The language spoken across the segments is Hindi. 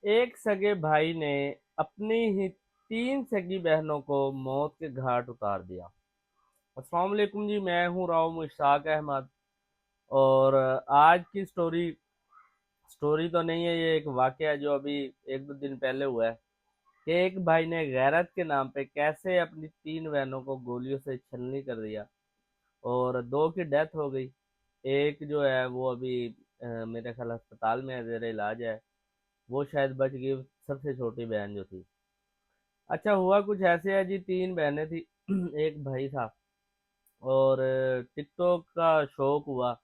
एक सगे भाई ने अपनी ही तीन सगी बहनों को मौत के घाट उतार दिया। अस्सलाम वालेकुम जी, मैं हूँ राव मुश्ताक अहमद। और आज की स्टोरी स्टोरी तो नहीं है, ये एक वाकया जो अभी एक दो दिन पहले हुआ है कि एक भाई ने गैरत के नाम पे कैसे अपनी तीन बहनों को गोलियों से छलनी कर दिया और दो की डेथ हो गई। एक जो है वो अभी मेरे ख्याल अस्पताल में है, जेर इलाज है। वो शायद बच गई, सबसे छोटी बहन जो थी। अच्छा, हुआ कुछ ऐसे है जी, तीन बहनें थी एक भाई था। और टिकटॉक का शौक हुआ।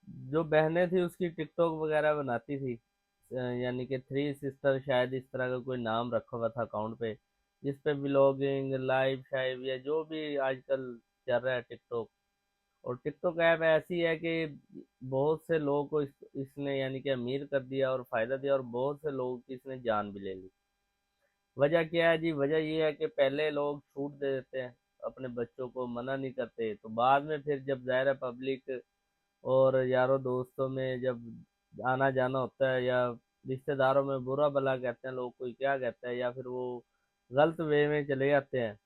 जो बहनें थी उसकी टिकटॉक वगैरह बनाती थी। यानी कि थ्री सिस्टर, शायद इस तरह का कोई नाम रखा हुआ था अकाउंट पे, जिस पे व्लॉगिंग, लाइव शाइव या जो भी आजकल चल रहा है टिकटॉक। और टिकटॉक ऐप ऐसी है कि बहुत से लोगों को इसने यानी कि अमीर कर दिया और फायदा दिया, और बहुत से लोगों की इसने जान भी ले ली। वजह क्या है जी? वजह ये है कि पहले लोग छूट दे देते हैं, अपने बच्चों को मना नहीं करते, तो बाद में फिर जब ज़ाहिर है पब्लिक और यारों दोस्तों में जब आना जाना होता है, या रिश्तेदारों में बुरा भला कहते हैं लोग, कोई क्या कहता है, या फिर वो गलत वे में चले जाते हैं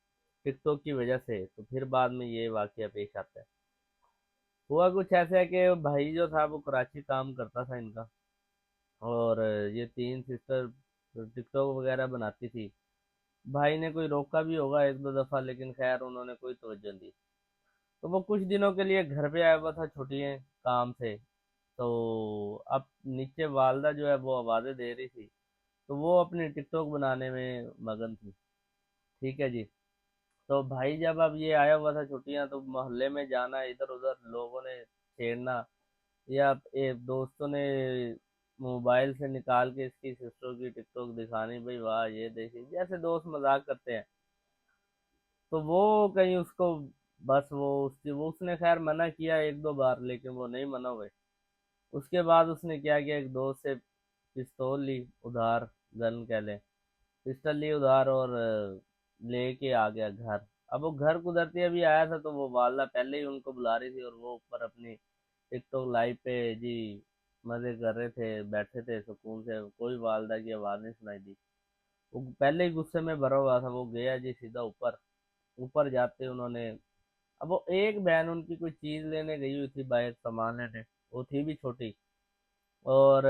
टिकटॉक की वजह से, तो फिर बाद में ये वाकया पेश आता है। हुआ कुछ ऐसा है कि भाई जो था वो कराची काम करता था इनका। और ये तीन सिस्टर टिकटॉक वगैरह बनाती थी। भाई ने कोई रोका भी होगा एक दो दफा, लेकिन खैर उन्होंने कोई तवज्जो नहीं दी। तो वो कुछ दिनों के लिए घर पे आया हुआ था छुट्टियां काम से। तो अब नीचे वालदा जो है वो आवाज़ें दे रही थी, तो वो अपनी टिकटॉक बनाने में मगन थी। ठीक है जी। तो भाई जब अब ये आया हुआ था छुट्टियां, तो मोहल्ले में जाना, इधर उधर लोगों ने छेड़ना, या एक दोस्तों ने मोबाइल से निकाल के इसकी सिस्टर की टिकटॉक दिखानी, भाई वाह ये देखिए, जैसे दोस्त मजाक करते हैं। तो वो कहीं उसको, बस वो उसने खैर मना किया एक दो बार, लेकिन वो नहीं मना हुए। उसके बाद उसने क्या किया, एक दोस्त से पिस्तौल ली उधार, गन कह लें, पिस्टल ली उधार, और लेके आ गया घर। अब वो घर कुदरती अभी आया था, तो वो वालदा पहले ही उनको बुला रही थी, और वो ऊपर अपनी टिकटॉक लाइव पे जी मजे कर रहे थे, बैठे थे सुकून से, कोई वालदा की आवाज़ नहीं सुनाई दी। वो पहले ही गुस्से में भरा हुआ था, वो गया जी सीधा ऊपर। ऊपर जाते उन्होंने, अब वो एक बहन उनकी कोई चीज लेने गई हुई थी बाहर, सामान लेने, वो थी भी छोटी। और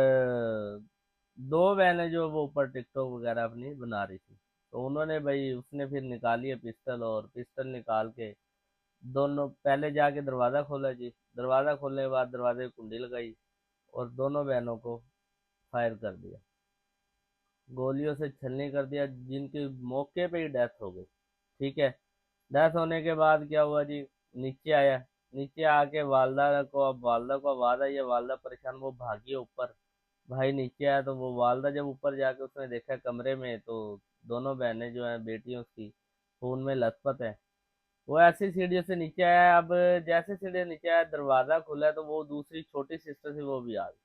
दो बहनें जो वो ऊपर टिकटॉक वगैरह अपनी बना रही थी। तो उन्होंने, भाई उसने फिर निकाली है पिस्टल, और पिस्टल निकाल के दोनों पहले जाके दरवाज़ा खोला जी। दरवाज़ा खोलने के बाद दरवाजे की कुंडी लगाई और दोनों बहनों को फायर कर दिया, गोलियों से छलनी कर दिया, जिनकी मौके पे ही डेथ हो गई। ठीक है। डेथ होने के बाद क्या हुआ जी? नीचे आया। नीचे आके वालदा को आवाज़ आई है, वालदा परेशान, वो भागी ऊपर। भाई नीचे आया, तो वो वालदा जब ऊपर जाके उसने देखा कमरे में, तो दोनों बहनें जो हैं बेटियों उसकी खून में लथपथ है। वो ऐसी सीढ़ियों से नीचे आया। अब जैसे सीढ़ी नीचे आया, दरवाज़ा खुला है, तो वो दूसरी छोटी सिस्टर थी, वो भी आ गई।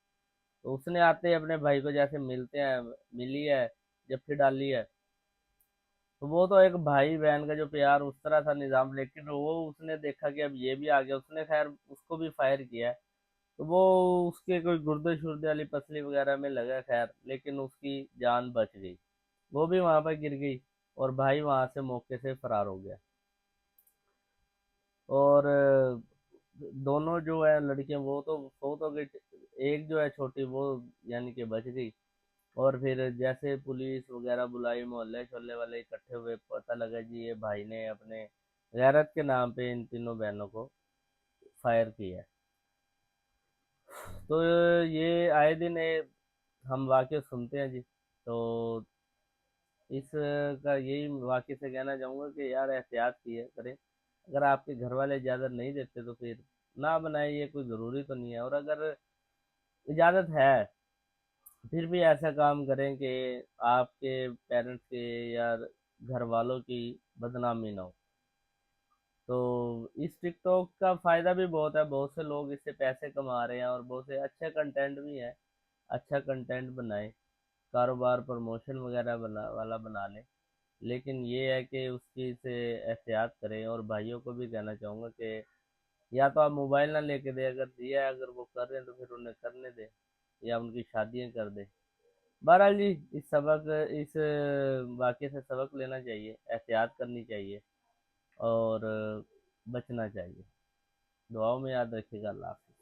तो उसने आते ही अपने भाई को जैसे मिलते हैं, मिली है, जफ्फी डाली है। तो वो तो एक भाई बहन का जो प्यार, उस तरह था निज़ाम, लेकिन वो उसने देखा कि अब ये भी आ गया, उसने खैर उसको भी फायर किया है। तो वो उसके कोई गुर्दे शुर्दे वाली पसली वगैरह में लगा खैर, लेकिन उसकी जान बच गई। वो भी वहां पर गिर गई, और भाई वहां से मौके से फरार हो गया। और दोनों जो है लड़कियां, वो तो गई। एक जो है छोटी, वो यानी कि बच गई। और फिर जैसे पुलिस वगैरह बुलाई, मोहल्ले छोहल्ले वाले इकट्ठे हुए, पता लगा जी ये भाई ने अपने गैरत के नाम पे इन तीनों बहनों को फायर किया है। तो ये आए दिन हम वाकई सुनते हैं जी। तो इस का यही वाकई से कहना चाहूँगा कि यार एहतियात किए करें। अगर आपके घर वाले इजाज़त नहीं देते तो फिर ना बनाए, ये कोई ज़रूरी तो नहीं है। और अगर इजाज़त है, फिर भी ऐसा काम करें कि आपके पेरेंट्स के या घर वालों की बदनामी ना हो। तो इस टिकटॉक का फ़ायदा भी बहुत है, बहुत से लोग इससे पैसे कमा रहे हैं, और बहुत से अच्छे कंटेंट भी है। अच्छा कंटेंट बनाए, कारोबार प्रमोशन वगैरह वाला बना लें। लेकिन ये है कि उस चीज़ से एहतियात करें। और भाइयों को भी कहना चाहूँगा कि या तो आप मोबाइल ना लेके दें, अगर दिया है, अगर वो कर रहे हैं तो फिर उन्हें करने दें, या उनकी शादियाँ कर दें। बहरहाल जी, इस वाक़ये से सबक लेना चाहिए, एहतियात करनी चाहिए और बचना चाहिए। दुआओं में याद रखिएगा। अल्लाह हाफ़िज़।